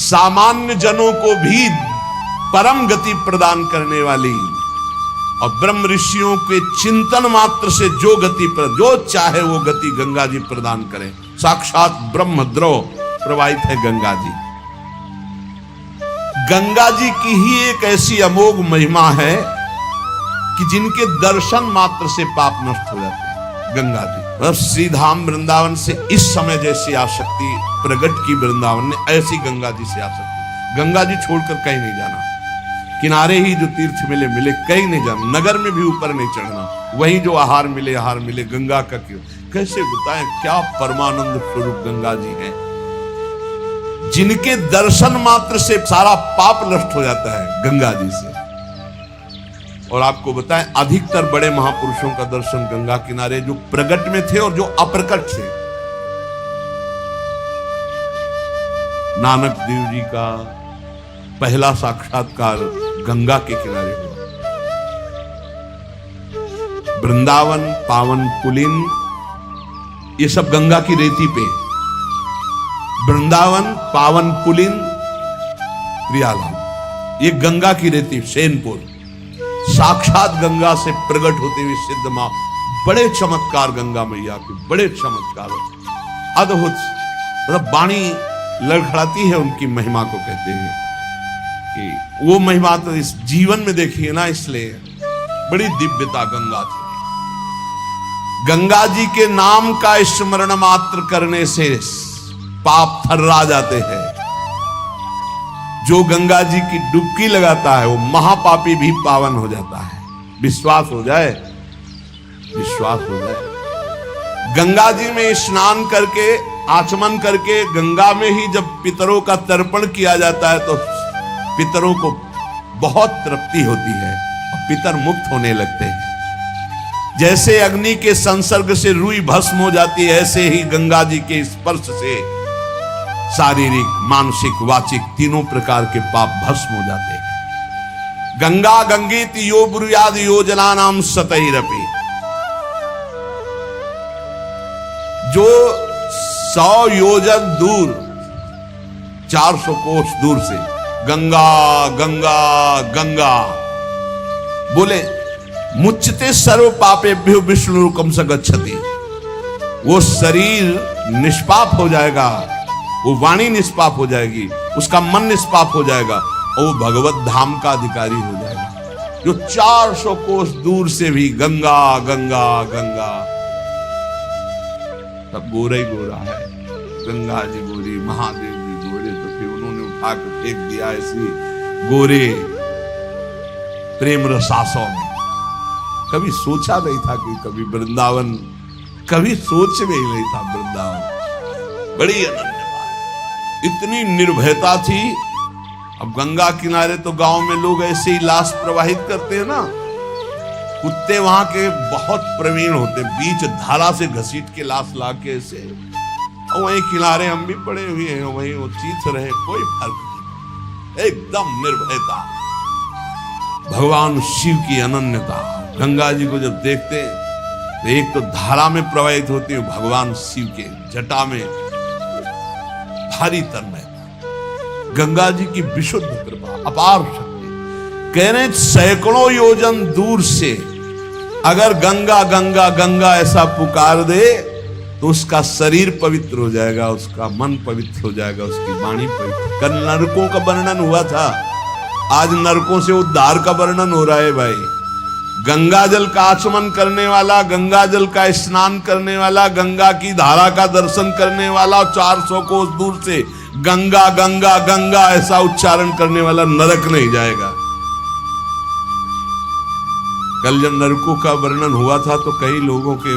सामान्य जनों को भी परम गति प्रदान करने वाली और ब्रह्म ऋषियों के चिंतन मात्र से जो गति पर जो चाहे वो गति गंगा जी प्रदान करें। साक्षात ब्रह्म द्रव प्रवाहित है गंगा जी। गंगा जी की ही एक ऐसी अमोघ महिमा है कि जिनके दर्शन मात्र से पाप नष्ट हो जाते हैं। गंगा जी मतलब श्री धाम वृंदावन से इस समय जैसी आसक्ति प्रकट की वृंदावन ने, ऐसी गंगा जी से आसक्ति। गंगा जी छोड़कर कहीं नहीं जाना, किनारे ही जो तीर्थ मिले मिले, कहीं नहीं जाना, नगर में भी ऊपर नहीं चढ़ना, वहीं जो आहार मिले गंगा का क्यों। कैसे बताएं क्या परमानंद स्वरूप गंगा जी हैं, जिनके दर्शन मात्र से सारा पाप नष्ट हो जाता है गंगा जी से। और आपको बताएं अधिकतर बड़े महापुरुषों का दर्शन गंगा किनारे जो प्रकट में थे और जो अप्रकट थे। नानक देव जी का पहला साक्षात्कार गंगा के किनारे हुआ। वृंदावन, पावन पुलिन, ये सब गंगा की रेती पे। वृंदावन, पावन पुलिन, प्रियालाल, ये गंगा की रेती, सेनपुर, साक्षात गंगा से प्रकट होते हुए सिद्ध मां। बड़े चमत्कार गंगा मैया के, बड़े चमत्कार, अद्भुत, मतलब वाणी लड़खड़ाती है उनकी महिमा को। कहते हैं कि वो महिमा तो इस जीवन में देखिए ना, इसलिए बड़ी दिव्यता गंगा थी। गंगा जी के नाम का स्मरण मात्र करने से पाप थर्रा जाते हैं। जो गंगा जी की डुबकी लगाता है वो महापापी भी पावन हो जाता है। विश्वास हो जाए, विश्वास हो जाए। गंगा जी में स्नान करके, आचमन करके, गंगा में ही जब पितरों का तर्पण किया जाता है तो पितरों को बहुत तृप्ति होती है और पितर मुक्त होने लगते हैं। जैसे अग्नि के संसर्ग से रुई भस्म हो जाती है, ऐसे ही गंगा जी के स्पर्श से शारीरिक, मानसिक, वाचिक तीनों प्रकार के पाप भस्म हो जाते हैं। गंगा गंगेति यो ब्रूयाद योजना नाम सतैरपि। जो 100 योजन दूर, 400 कोस दूर से गंगा गंगा गंगा बोले, मुच्यते सर्व पापेभ्यो विष्णुरुकम स गच्छति। वो शरीर निष्पाप हो जाएगा, वो वाणी निष्पाप हो जाएगी, उसका मन निष्पाप हो जाएगा और वो भगवत धाम का अधिकारी हो जाएगा। जो 400 कोस दूर से भी गंगा गंगा गंगा, तब गोरा ही गोरा है। गंगा जी गोरी, महादेव जी गोरे, तो फिर उन्होंने उठा के फेंक दिया ऐसी गोरे प्रेम रसासों में। कभी सोचा नहीं था कि कभी वृंदावन, कभी सोच में ही नहीं था वृंदावन। बड़ी अनन्य बात, इतनी निर्भयता थी। अब गंगा किनारे तो गांव में लोग ऐसे ही लाश प्रवाहित करते हैं ना, कुत्ते वहां के बहुत प्रवीण होते, बीच धारा से घसीट के लाश लाके ऐसे, और वहीं किनारे हम भी पड़े हुए हैं, वहीं वो चीथ रहे, कोई फर्क नहीं, एकदम निर्भयता। भगवान शिव की अनन्यता। गंगा जी को जब देखते तो एक तो धारा में प्रवाहित होती है, भगवान शिव के जटा में भारी तन्मयता। गंगा जी की विशुद्ध कृपा, अपार शक्ति। कह रहे सैकड़ों योजन दूर से अगर गंगा गंगा गंगा ऐसा पुकार दे तो उसका शरीर पवित्र हो जाएगा, उसका मन पवित्र हो जाएगा, उसकी वाणी पवित्र। कल नरकों का वर्णन हुआ था, आज नरकों से उद्धार का वर्णन हो रहा है भाई। गंगा जल का आचमन करने वाला, गंगा जल का स्नान करने वाला, गंगा की धारा का दर्शन करने वाला, 400 कोस दूर से गंगा गंगा गंगा ऐसा उच्चारण करने वाला नरक नहीं जाएगा। कल जब नरकों का वर्णन हुआ था तो कई लोगों के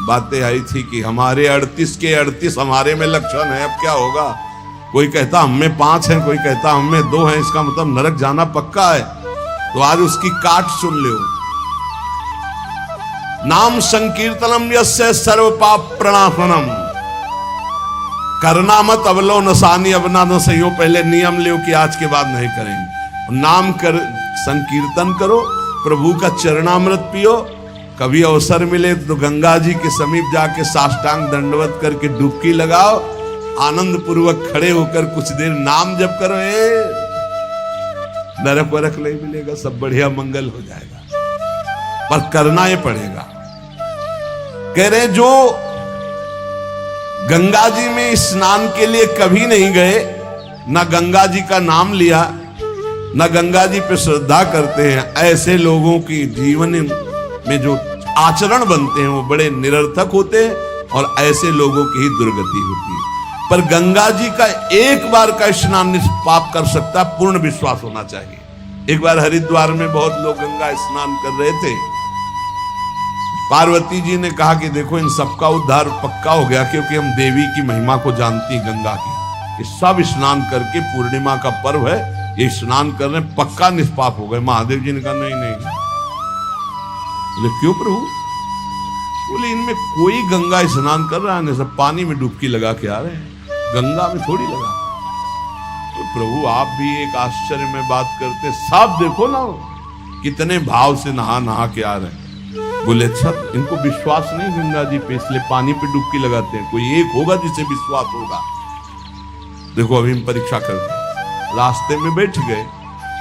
बातें आई थी कि हमारे 38 के 38 हमारे में लक्षण है, अब क्या होगा। कोई कहता हम में 5 हैं, कोई कहता हम में 2 हैं, इसका मतलब नरक जाना पक्का है। तो आज उसकी काट सुन लो। नाम संकीर्तनम यस्य सर्व पाप प्रणाशनम। करना मत अवलो नसानी, अब ना न सही हो, पहले नियम लो कि आज के बाद नहीं करेंगे। नाम कर संकीर्तन करो, प्रभु का चरणामृत पियो। कभी अवसर मिले तो गंगा जी के समीप जाके साष्टांग दंडवत करके डुबकी लगाओ, आनंद पूर्वक खड़े होकर कुछ देर नाम जप करो, नरक वरक नहीं मिलेगा, सब बढ़िया मंगल हो जाएगा, पर करना ये पड़ेगा। कह रहे जो गंगा जी में स्नान के लिए कभी नहीं गए, ना गंगा जी का नाम लिया, ना गंगा जी पे श्रद्धा करते हैं, ऐसे लोगों की जीवन में जो आचरण बनते हैं वो बड़े निरर्थक होते हैं और ऐसे लोगों की ही दुर्गति होती है। पर गंगा जी का एक बार का स्नान निष्पाप कर सकता है, पूर्ण विश्वास होना चाहिए। एक बार हरिद्वार में बहुत लोग गंगा स्नान कर रहे थे, पार्वती जी ने कहा कि देखो इन सबका उद्धार पक्का हो गया, क्योंकि हम देवी की महिमा को जानती गंगा की, ये सब स्नान करके पूर्णिमा का पर्व है, ये स्नान करने पक्का निष्पाप हो गए। महादेव जी ने कहा नहीं नहीं। बोले क्यों प्रभु? बोले इनमें कोई गंगा स्नान कर रहा है, सब पानी में डुबकी लगा के आ रहे हैं, गंगा में थोड़ी लगा। तो प्रभु आप भी एक आश्चर्य में बात करते, सब देखो ना कितने भाव से नहा नहा के आ रहे हैं। बोले अच्छा इनको विश्वास नहीं गंगा जी पे, इसलिए पानी पे डुबकी लगाते हैं, कोई एक होगा जिसे विश्वास होगा। देखो अभी हम परीक्षा करते हैं, रास्ते में बैठ गए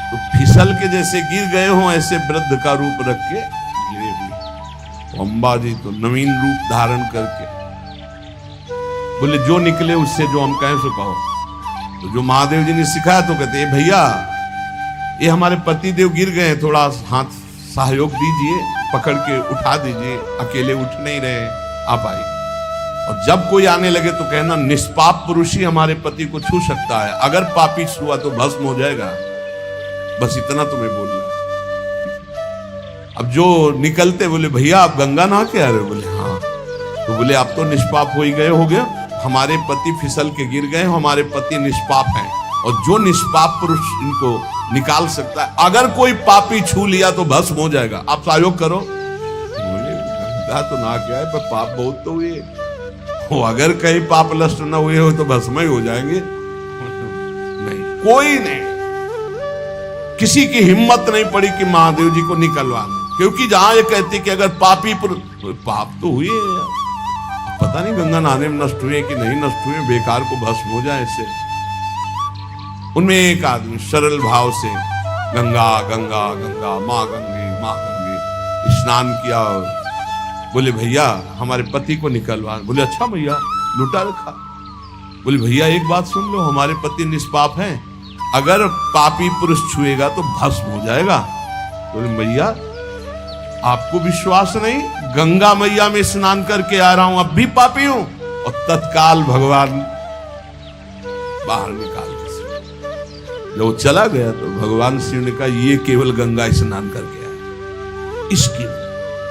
तो फिसल के जैसे गिर गए हो, ऐसे वृद्ध का रूप रख के गिरे हुए। अम्बा जी तो नवीन रूप धारण करके बोले जो निकले उससे जो हम कहें सो कहो। तो जो महादेव जी ने सिखाया तो कहते भैया ये हमारे पति देव गिर गए, थोड़ा हाथ सहयोग दीजिए, पकड़ के उठा दीजिए, अकेले उठ नहीं रहे, आप आइए। और जब कोई आने लगे तो कहना निष्पाप पुरुष ही हमारे पति को छू सकता है, अगर पापी छुआ तो भस्म हो जाएगा। बस इतना तुम्हें बोलना। अब जो निकलते बोले भैया आप गंगा नहा के आ रहे हो? बोले हाँ। तो बोले आप तो निष्पाप हो ही गए, हो गया, हमारे पति फिसल के गिर गए, हमारे पति निष्पाप हैं, और जो निष्पाप पुरुष इनको निकाल सकता है, अगर कोई पापी छू लिया तो भस्म हो जाएगा, आप सहयोग करो। बोले गंगा तो ना क्या है, पर पाप बहुत तो हुए, वो अगर कहीं पाप नष्ट न हुए हो तो भस्म ही हो जाएंगे। नहीं, कोई नहीं, किसी की हिम्मत नहीं पड़ी कि महादेव जी को निकलवाने, क्योंकि जहां ये कहती कि अगर पापी पाप तो हुए, पता नहीं गंगा नहाने में नष्ट हुए कि नहीं नष्ट हुए, बेकार को भस्म हो जाए इससे। उनमें एक आदमी सरल भाव से गंगा गंगा गंगा माँ गंगे स्नान किया और बोले भैया हमारे पति को निकलवा। बोले अच्छा भैया, लुटा रखा। बोले भैया एक बात सुन लो, हमारे पति निष्पाप हैं, अगर पापी पुरुष छुएगा तो भस्म हो जाएगा। बोले भैया आपको विश्वास नहीं, गंगा मैया में स्नान करके आ रहा हूं, अब भी पापी हूं। और तत्काल भगवान बाहर निकाल के जब चला गया तो भगवान शिव ने कहा ये केवल गंगा स्नान करके आया। इसकी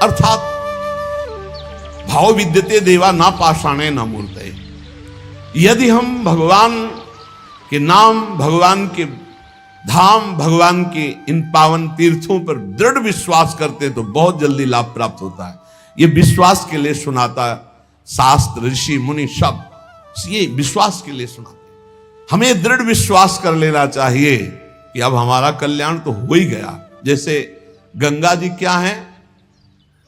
अर्थात भाव विद्यते देवा ना पाषाणे ना मूर्ते। यदि हम भगवान के नाम, भगवान के धाम, भगवान के इन पावन तीर्थों पर दृढ़ विश्वास करते हैं तो बहुत जल्दी लाभ प्राप्त होता है। ये विश्वास के लिए सुनाता शास्त्र, ऋषि मुनि सब ये विश्वास के लिए सुनाते। हमें दृढ़ विश्वास कर लेना चाहिए कि अब हमारा कल्याण तो हो ही गया। जैसे गंगा जी क्या है?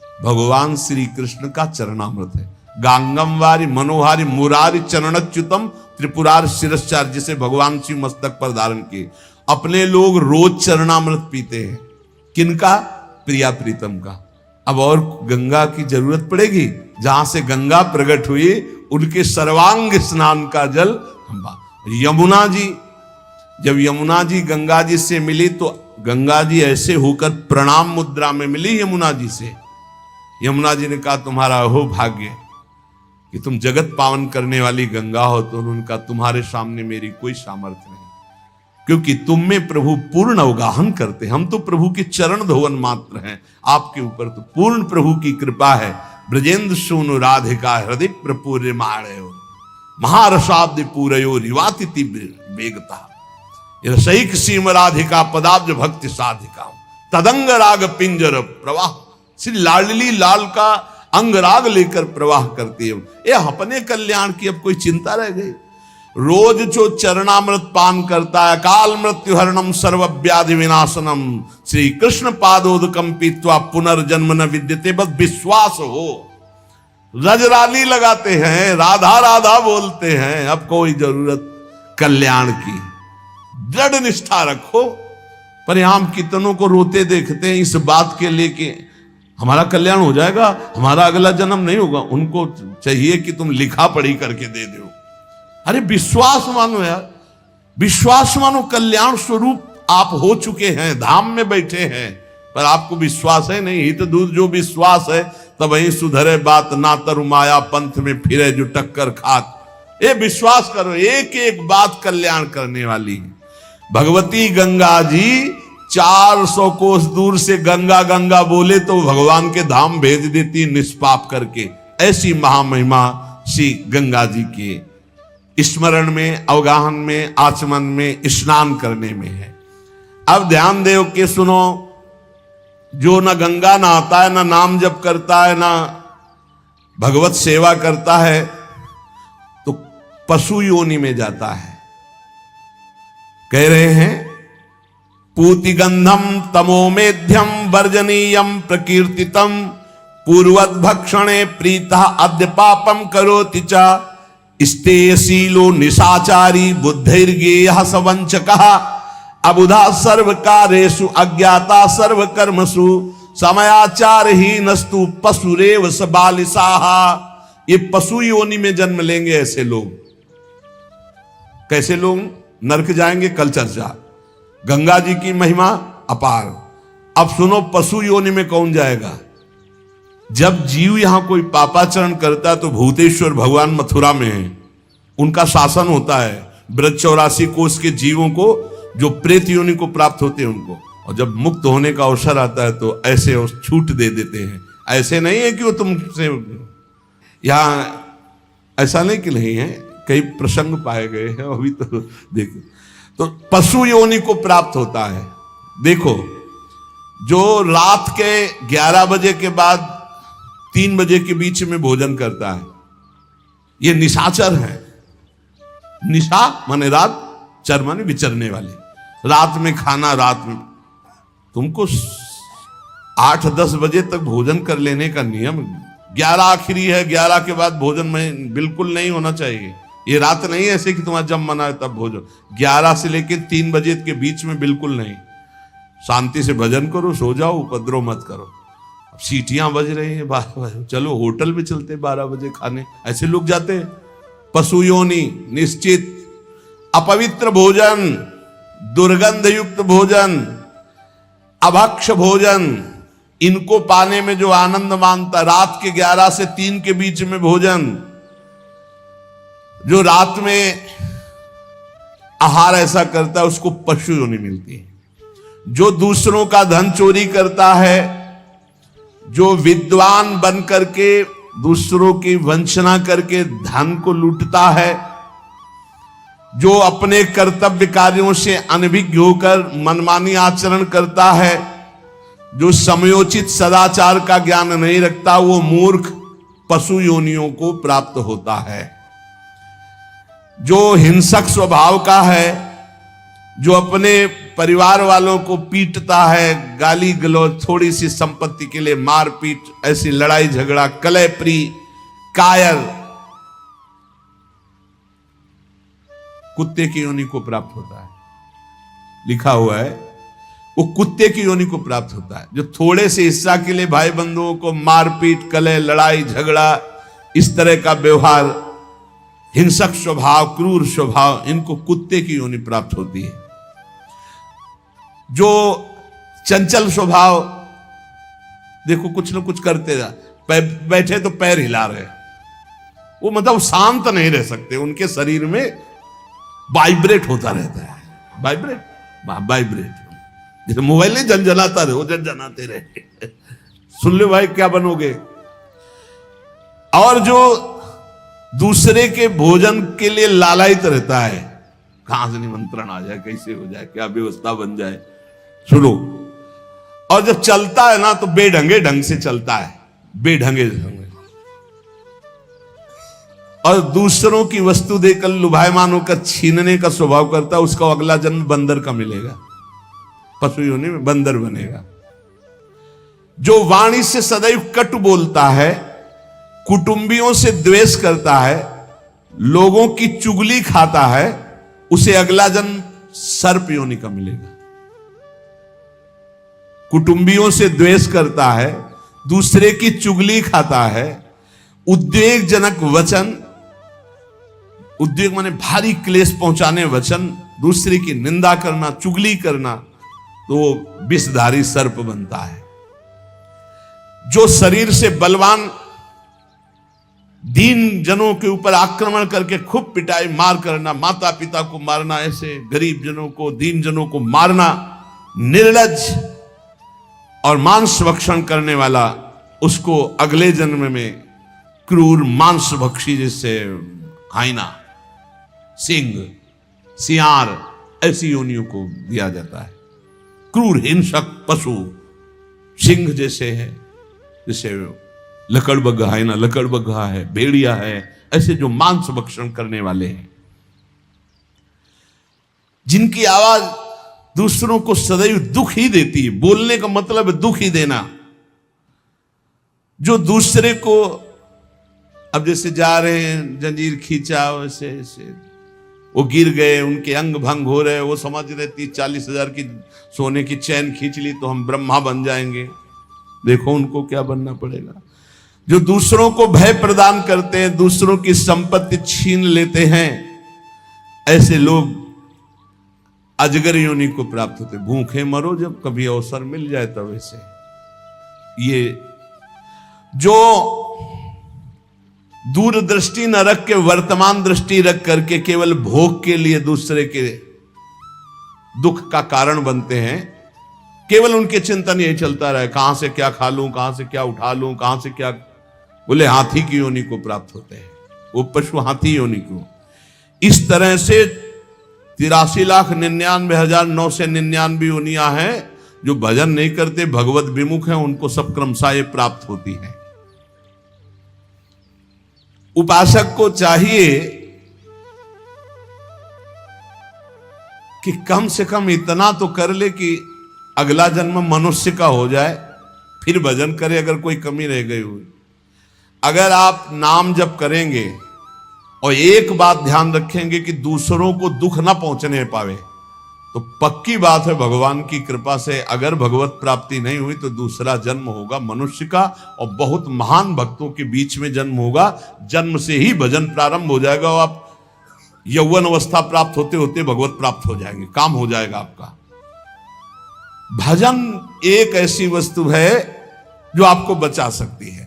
भगवान श्री कृष्ण का चरणामृत है। गांगम वारी मनोहारी मुरारी चरणच्युतम त्रिपुरार शिरश्चार, जिसे भगवान शिव मस्तक पर धारण किए। अपने लोग रोज चरणामृत पीते हैं, किनका? प्रिया प्रीतम का। अब और गंगा की जरूरत पड़ेगी? जहां से गंगा प्रकट हुई उनके सर्वांग स्नान का जल हम। यमुना जी, जब यमुना जी गंगा जी से मिली तो गंगा जी ऐसे होकर प्रणाम मुद्रा में मिली यमुना जी से। यमुना जी ने कहा तुम्हारा हो भाग्य कि तुम जगत पावन करने वाली गंगा हो। तो उनका तुम्हारे सामने मेरी कोई सामर्थ्य नहीं, क्योंकि तुम में प्रभु पूर्ण अवगाहन करते, हम तो प्रभु के चरण धोवन मात्र हैं, आपके ऊपर तो पूर्ण प्रभु की कृपा है। ब्रजेंद्र सोनु राधिका हृदय प्रपूर्य माणयो महारसाब्द पूरयो रिवाति तीव्र वेगता रसैक सीम राधिका पदाब्ज भक्ति साधिका तदंग राग पिंजर प्रवाह। श्री लाडली लाल का अंगराग लेकर प्रवाह करती है। ये अपने कल्याण की अब कोई चिंता रह गई? रोज जो चरणामृत पान करता है, काल मृत्यु हरणम सर्वव्याधि विनाशनम श्री कृष्ण पादोदकम पीत्वा पुनर्जन्म न विद्यते, बस विश्वास हो। रजरानी लगाते हैं, राधा राधा बोलते हैं। अब कोई जरूरत कल्याण की, दृढ़ निष्ठा रखो। पर हम कितनों को रोते देखते हैं इस बात के लिए कि हमारा कल्याण हो जाएगा, हमारा अगला जन्म नहीं होगा। उनको चाहिए कि तुम लिखा पढ़ी करके दे दो। अरे विश्वास मानो यार, विश्वास मानो। कल्याण स्वरूप आप हो चुके हैं, धाम में बैठे हैं, पर आपको विश्वास है नहीं। हित दूर जो विश्वास है तब वही सुधरे बात, ना तरु माया पंथ में फिरे जो टक्कर खात। ये विश्वास करो, एक एक बात कल्याण करने वाली है। भगवती गंगा जी 400 कोस दूर से गंगा गंगा बोले तो भगवान के धाम भेज देती निष्पाप करके। ऐसी महामहिमा श्री गंगा जी के स्मरण में, अवगाहन में, आचमन में, स्नान करने में है। अब ध्यान दो के सुनो, जो न गंगा नहाता है, न नाम जप करता है, न भगवत सेवा करता है, तो पशु योनि में जाता है। कह रहे हैं पूतिगंधम तमोमेध्यम वर्जनीयम प्रकीर्तितम पूर्वत भक्षणे प्रीता अद्य पापम करोति च स्तेयशीलो निशाचारी बुद्धिर्गेयः सवंचकः अबुधा सर्वकारेषु अज्ञाता सर्वकर्मसु समयाचारहीनस्तु पशुरेव स बालिसाः। ये पशु योनि में जन्म लेंगे ऐसे लोग। कैसे लोग? नरक जाएंगे, कल चर्चा। गंगा जी की महिमा अपार। अब सुनो, पशु योनि में कौन जाएगा? जब जीव यहां कोई पापाचरण करता है तो भूतेश्वर भगवान मथुरा में है, उनका शासन होता है। ब्रज 84 कोष के जीवों को जो प्रेत योनि को प्राप्त होते हैं उनको, और जब मुक्त होने का अवसर आता है तो ऐसे छूट दे देते हैं। ऐसे नहीं है कि वो तुमसे, यहां ऐसा नहीं कि नहीं है, कई प्रसंग पाए गए हैं अभी तो देखो। तो पशु योनि को प्राप्त होता है। देखो, जो रात के 11 बजे के बाद 3 बजे के बीच में भोजन करता है, ये निशाचर है। निशा माने रात, चर माने विचरने वाले। रात में खाना, रात में तुमको 8-10 बजे तक भोजन कर लेने का नियम। 11 आखिरी है, 11 के बाद भोजन में बिल्कुल नहीं होना चाहिए। ये रात नहीं है ऐसे कि तुम्हारा जब मना है तब भोजन। 11 से लेकर 3 बजे के बीच में बिल्कुल नहीं। शांति से भजन करो, सो जाओ, उपद्रव मत करो। अब सीटियां बज रही हैं 12 बजे, चलो होटल में चलते 12 बजे खाने, ऐसे लोग जाते हैं। पशु योनि निश्चित। अपवित्र भोजन, दुर्गंध युक्त भोजन, अभक्ष भोजन, इनको पाने में जो आनंद मानता, रात के 11 से 3 के बीच में भोजन, जो रात में आहार ऐसा करता है उसको पशु योनि मिलती है। जो दूसरों का धन चोरी करता है, जो विद्वान बन करके दूसरों की वंचना करके धन को लूटता है, जो अपने कर्तव्य कार्यों से अनभिज्ञ होकर मनमानी आचरण करता है, जो समयोचित सदाचार का ज्ञान नहीं रखता, वो मूर्ख पशु योनियों को प्राप्त होता है। जो हिंसक स्वभाव का है, जो अपने परिवार वालों को पीटता है, गाली गलौज, थोड़ी सी संपत्ति के लिए मारपीट, ऐसी लड़ाई झगड़ा, कलहप्रिय, कायर, कुत्ते की योनि को प्राप्त होता है। लिखा हुआ है वो कुत्ते की योनि को प्राप्त होता है। जो थोड़े से हिस्सा के लिए भाई बंधुओं को मारपीट, कलह, लड़ाई झगड़ा, इस तरह का व्यवहार, हिंसक स्वभाव, क्रूर स्वभाव, इनको कुत्ते की योनि प्राप्त होती है। जो चंचल स्वभाव, देखो कुछ न कुछ करते जा, बैठे तो पैर हिला रहे, वो मतलब शांत नहीं रह सकते, उनके शरीर में वाइब्रेट होता रहता है। वाइब्रेट जैसे मोबाइल नहीं झनझनाता रहे, वो झनझनाते रहे। सुन लो भाई क्या बनोगे। और जो दूसरे के भोजन के लिए लालायित रहता है, कहां से निमंत्रण आ जाए, कैसे हो जाए, क्या व्यवस्था बन जाए, सुनो। और जब चलता है ना तो बेढंगे ढंग से चलता है, बेढंगे ढंग। और दूसरों की वस्तु देकर लुभायमान होकर छीनने का स्वभाव करता है, उसका अगला जन्म बंदर का मिलेगा, पशु योनि में बंदर बनेगा। जो वाणी से सदैव कटु बोलता है, कुटुंबियों से द्वेष करता है, लोगों की चुगली खाता है, उसे अगला जन्म सर्प योनि का मिलेगा। कुटुंबियों से द्वेष करता है, दूसरे की चुगली खाता है, उद्वेगजनक वचन, उद्वेग माने भारी क्लेश पहुंचाने वचन, दूसरे की निंदा करना, चुगली करना, तो विषधारी सर्प बनता है। जो शरीर से बलवान दीन जनों के ऊपर आक्रमण करके खूब पिटाई मार करना, माता पिता को मारना, ऐसे गरीब जनों को, दीन जनों को मारना, निर्लज और मांस भक्षण करने वाला, उसको अगले जन्म में क्रूर मांस भक्षी, जैसे हाइना, सिंह, सियार, ऐसी योनियों को दिया जाता है। क्रूर हिंसक पशु सिंह जैसे है, जैसे लकड़बग्घा है ना, लकड़बग्घा है, भेड़िया है, ऐसे जो मांस भक्षण करने वाले हैं, जिनकी आवाज दूसरों को सदैव दुख ही देती है। बोलने का मतलब है दुख ही देना। जो दूसरे को, अब जैसे जा रहे हैं, जंजीर खींचा, वैसे ऐसे वो गिर गए, उनके अंग भंग हो रहे, वो समझ रहे 30-40 हजार की सोने की चैन खींच ली तो हम ब्रह्मा बन जाएंगे। देखो उनको क्या बनना पड़ेगा। जो दूसरों को भय प्रदान करते हैं, दूसरों की संपत्ति छीन लेते हैं, ऐसे लोग अजगर योनि को प्राप्त होते। भूखे मरो जब कभी अवसर मिल जाए तब। ऐसे ये जो दूरदृष्टि न रख के वर्तमान दृष्टि रख करके केवल भोग के लिए दूसरे के दुख का कारण बनते हैं, केवल उनके चिंतन यही चलता रहे, कहां से क्या खा लूं, कहां से क्या उठा लूं, कहां से क्या, बोले हाथी की योनि को प्राप्त होते हैं, वो पशु हाथी योनि को। इस तरह से 83,99,999 योनियां हैं जो भजन नहीं करते, भगवत विमुख हैं, उनको सब क्रमशः ये प्राप्त होती है। उपासक को चाहिए कि कम से कम इतना तो कर ले कि अगला जन्म मनुष्य का हो जाए, फिर भजन करे अगर कोई कमी रह गई हुई। अगर आप नाम जप करेंगे और एक बात ध्यान रखेंगे कि दूसरों को दुख ना पहुंचने पावे, तो पक्की बात है भगवान की कृपा से अगर भगवत प्राप्ति नहीं हुई तो दूसरा जन्म होगा मनुष्य का, और बहुत महान भक्तों के बीच में जन्म होगा। जन्म से ही भजन प्रारंभ हो जाएगा और आप यौवन अवस्था प्राप्त होते होते भगवत प्राप्त हो जाएंगे, काम हो जाएगा आपका। भजन एक ऐसी वस्तु है जो आपको बचा सकती है।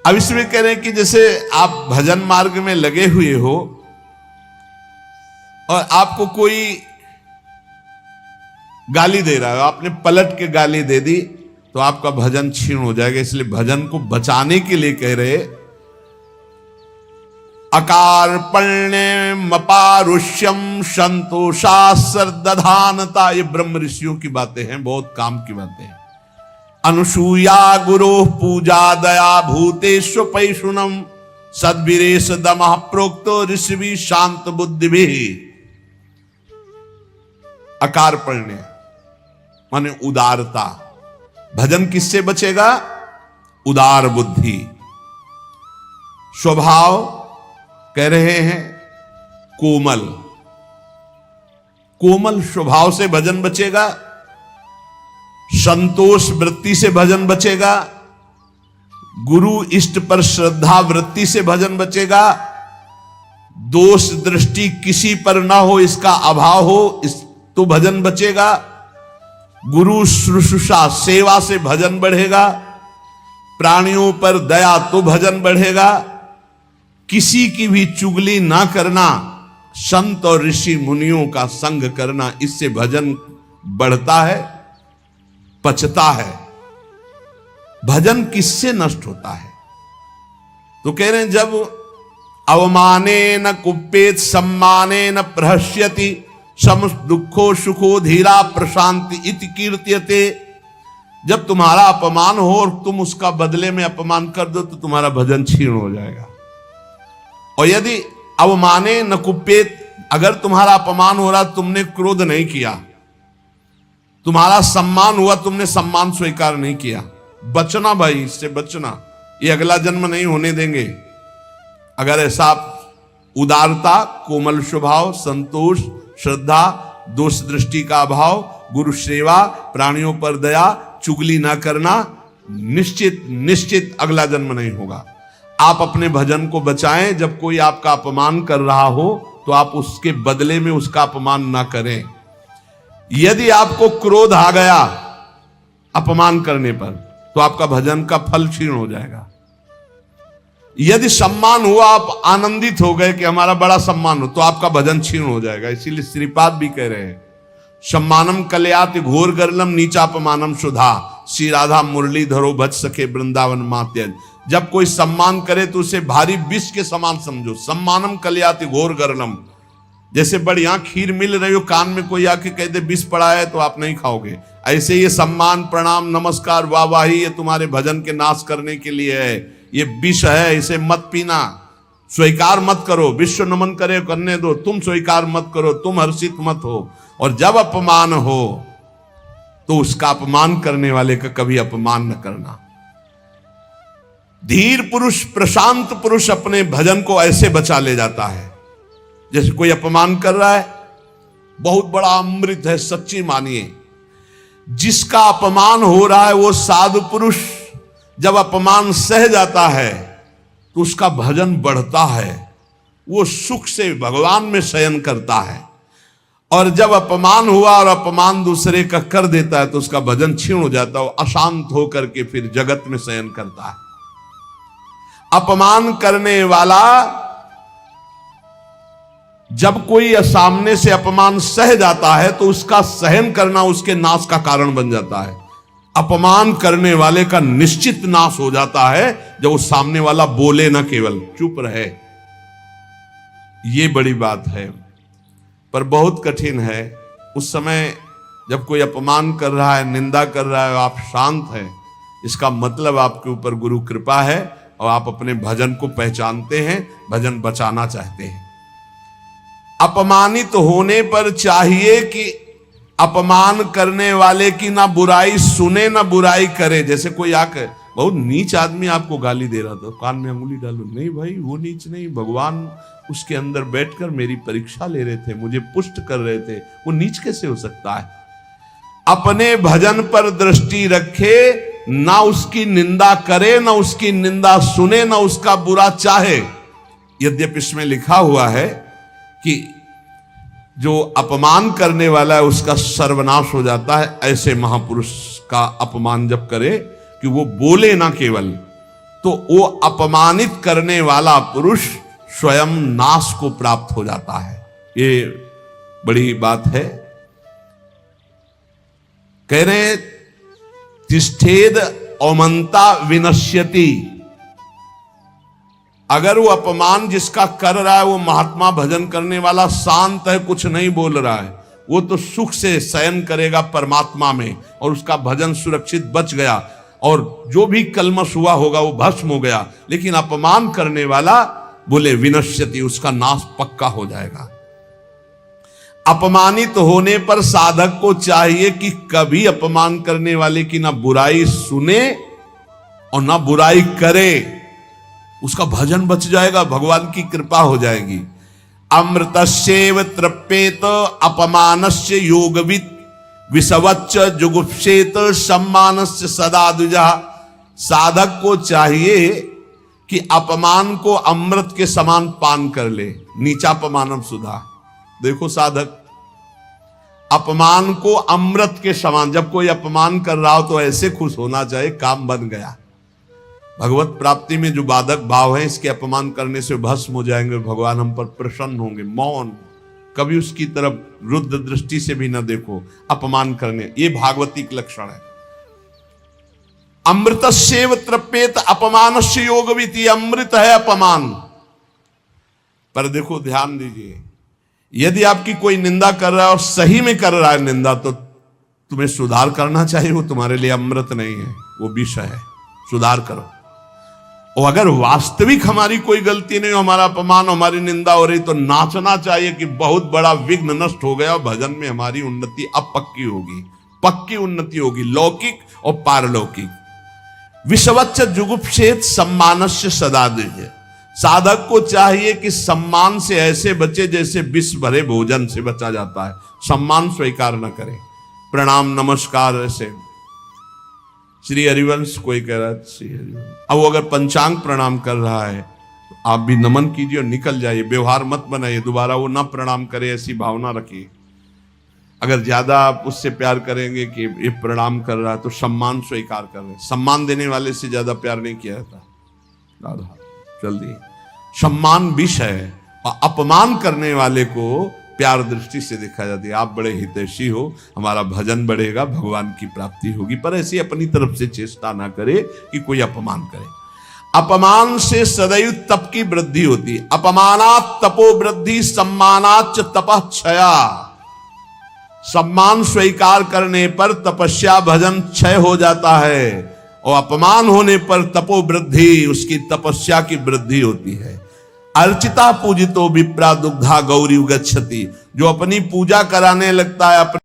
अब इसमें कह रहे हैं कि जैसे आप भजन मार्ग में लगे हुए हो और आपको कोई गाली दे रहा है, आपने पलट के गाली दे दी तो आपका भजन क्षीण हो जाएगा। इसलिए भजन को बचाने के लिए कह रहे, अकार्पण्य मपारुष्यम संतोषा सर्दधानता, ये ब्रह्म ऋषियों की बातें हैं, बहुत काम की बातें हैं। अनुसूया गुरो पूजा दया भूतेषु पैशुनम सद्वीरेश दमः प्रोक्तो ऋषि शांत बुद्धि भी। अकार्पण्य माने उदारता। भजन किससे बचेगा? उदार बुद्धि। स्वभाव कह रहे हैं कोमल, कोमल स्वभाव से भजन बचेगा। संतोष वृत्ति से भजन बचेगा। गुरु इष्ट पर श्रद्धा वृत्ति से भजन बचेगा। दोष दृष्टि किसी पर ना हो, इसका अभाव हो, इस तो भजन बचेगा। गुरु शुश्रूषा सेवा से भजन बढ़ेगा। प्राणियों पर दया तो भजन बढ़ेगा। किसी की भी चुगली ना करना, संत और ऋषि मुनियों का संग करना, इससे भजन बढ़ता है, पचता है। भजन किससे नष्ट होता है? तो कह रहे हैं जब अवमाने न कुप्येत सम्माने न प्रहस्यति सम दुखो सुखो धीरा प्रशांति इति कीर्त्यते। जब तुम्हारा अपमान हो और तुम उसका बदले में अपमान कर दो तो तुम्हारा भजन क्षीण हो जाएगा। और यदि अवमाने न कुप्येत, अगर तुम्हारा अपमान हो रहा, तुमने क्रोध नहीं किया, तुम्हारा सम्मान हुआ, तुमने सम्मान स्वीकार नहीं किया, बचना भाई, इससे बचना। ये अगला जन्म नहीं होने देंगे। अगर ऐसा उदारता, कोमल स्वभाव, संतोष, श्रद्धा, दोष दृष्टि का अभाव, गुरु सेवा, प्राणियों पर दया, चुगली ना करना, निश्चित निश्चित अगला जन्म नहीं होगा। आप अपने भजन को बचाएं। जब कोई आपका अपमान कर रहा हो तो आप उसके बदले में उसका अपमान ना करें। यदि आपको क्रोध आ गया अपमान करने पर तो आपका भजन का फल क्षीण हो जाएगा। यदि सम्मान हुआ, आप आनंदित हो गए कि हमारा बड़ा सम्मान हो, तो आपका भजन क्षीण हो जाएगा। इसीलिए श्रीपाद भी कह रहे हैं, सम्मानम कल्याति घोर गरलम नीचापमानम सुधा, श्री राधा मुरली धरो भज सके वृंदावन मात्यज। जब कोई सम्मान करे तो उसे भारी विष के समान समझो। सम्मानम कल्याति घोर गरलम, जैसे बढ़िया खीर मिल रही हो, कान में कोई आके कह दे विष पड़ा है तो आप नहीं खाओगे। ऐसे ये सम्मान, प्रणाम, नमस्कार, वाहवाही ये तुम्हारे भजन के नाश करने के लिए है। ये विष है, इसे मत पीना, स्वीकार मत करो। विश्व नमन करे करने दो, तुम स्वीकार मत करो, तुम हर्षित मत हो। और जब अपमान हो तो उसका अपमान करने वाले का कभी अपमान न करना। धीर पुरुष, प्रशांत पुरुष अपने भजन को ऐसे बचा ले जाता है। जैसे कोई अपमान कर रहा है, बहुत बड़ा अमृत है, सच्ची मानिए। जिसका अपमान हो रहा है वो साधु पुरुष जब अपमान सह जाता है तो उसका भजन बढ़ता है, वो सुख से भगवान में शयन करता है। और जब अपमान हुआ और अपमान दूसरे का कर देता है तो उसका भजन क्षीण हो जाता है, वो अशांत होकर के फिर जगत में शयन करता है। अपमान करने वाला जब कोई सामने से अपमान सह जाता है तो उसका सहन करना उसके नाश का कारण बन जाता है। अपमान करने वाले का निश्चित नाश हो जाता है जब वो सामने वाला बोले ना, केवल चुप रहे। ये बड़ी बात है, पर बहुत कठिन है। उस समय जब कोई अपमान कर रहा है, निंदा कर रहा है, आप शांत हैं, इसका मतलब आपके ऊपर गुरु कृपा है और आप अपने भजन को पहचानते हैं, भजन बचाना चाहते हैं। अपमानित होने पर चाहिए कि अपमान करने वाले की ना बुराई सुने ना बुराई करे। जैसे कोई आकर बहुत नीच आदमी आपको गाली दे रहा था, कान में अंगुली डालो, नहीं भाई वो नीच नहीं, भगवान उसके अंदर बैठकर मेरी परीक्षा ले रहे थे, मुझे पुष्ट कर रहे थे, वो नीच कैसे हो सकता है। अपने भजन पर दृष्टि रखे, ना उसकी निंदा करे, ना उसकी निंदा सुने, ना उसका बुरा चाहे। यद्यपि इसमें लिखा हुआ है कि जो अपमान करने वाला है उसका सर्वनाश हो जाता है। ऐसे महापुरुष का अपमान जब करे कि वो बोले ना केवल, तो वो अपमानित करने वाला पुरुष स्वयं नाश को प्राप्त हो जाता है। ये बड़ी बात है। कह रहे तिष्ठेद औमंता विनश्यति। अगर वो अपमान जिसका कर रहा है वो महात्मा भजन करने वाला शांत है, कुछ नहीं बोल रहा है, वो तो सुख से शयन करेगा परमात्मा में और उसका भजन सुरक्षित बच गया और जो भी कलमश हुआ होगा वो भस्म हो गया। लेकिन अपमान करने वाला बोले विनश्यति, उसका नाश पक्का हो जाएगा। अपमानित होने पर साधक को चाहिए कि कभी अपमान करने वाले की ना बुराई सुने और ना बुराई करे, उसका भजन बच जाएगा, भगवान की कृपा हो जाएगी। अमृतस्येव तृप्येत अपमानस्य योगवित् विषवच्च जुगुप्सेत सम्मानस्य सदा द्विजः। साधक को चाहिए कि अपमान को अमृत के समान पान कर ले, नीचापमानम सुधा। देखो साधक, अपमान को अमृत के समान, जब कोई अपमान कर रहा हो तो ऐसे खुश होना चाहिए काम बन गया। भगवत प्राप्ति में जो बाधक भाव है, इसके अपमान करने से भस्म हो जाएंगे, भगवान हम पर प्रसन्न होंगे। मौन, कभी उसकी तरफ रुद्र दृष्टि से भी न देखो। अपमान करने, ये भागवतिक लक्षण है। अमृतस्येव तृप्येत अपमानस्य योगवित्। अमृत है अपमान। पर देखो ध्यान दीजिए, यदि आपकी कोई निंदा कर रहा है और सही में कर रहा है निंदा, तो तुम्हें सुधार करना चाहिए। वो तुम्हारे लिए अमृत नहीं है, वो विष है, सुधार करो। और अगर वास्तविक हमारी कोई गलती नहीं, हमारा अपमान, हमारी निंदा हो रही, तो नाचना चाहिए कि बहुत बड़ा विघ्न नष्ट हो गया और भजन में हमारी उन्नति अब पक्की होगी, पक्की उन्नति होगी, लौकिक और पारलौकिक। विषवच्च जुगुप्सेत सम्मानस्य सदा देह। साधक को चाहिए कि सम्मान से ऐसे बचे जैसे विष भरे भोजन से बचा जाता है। सम्मान स्वीकार न करें, प्रणाम नमस्कार ऐसे। श्री हरिवंश कोई कह रहा है श्री हरिवंश, अब वो अगर पंचांग प्रणाम कर रहा है तो आप भी नमन कीजिए और निकल जाइए, व्यवहार मत बनाइए, दोबारा वो ना प्रणाम करे ऐसी भावना रखिए। अगर ज्यादा आप उससे प्यार करेंगे कि ये प्रणाम कर रहा है तो सम्मान स्वीकार कर रहे। सम्मान देने वाले से ज्यादा प्यार नहीं किया जाता। राधा जल्दी, सम्मान विष है और अपमान करने वाले को प्यार दृष्टि से देखा जाती है। आप बड़े हितैषी हो, हमारा भजन बढ़ेगा, भगवान की प्राप्ति होगी, पर ऐसी अपनी तरफ से चेष्टा ना करे कि कोई अपमान करे। अपमान से सदैव तप की वृद्धि होती है। अपमानात तपो वृद्धि, सम्मानाच तपः क्षया। सम्मान स्वीकार करने पर तपस्या भजन क्षय हो जाता है और अपमान होने पर तपो वृद्धि, उसकी तपस्या की वृद्धि होती है। अर्चिता पूजितो विप्रा दुग्धा गौरी गच्छति। जो अपनी पूजा कराने लगता है, अपने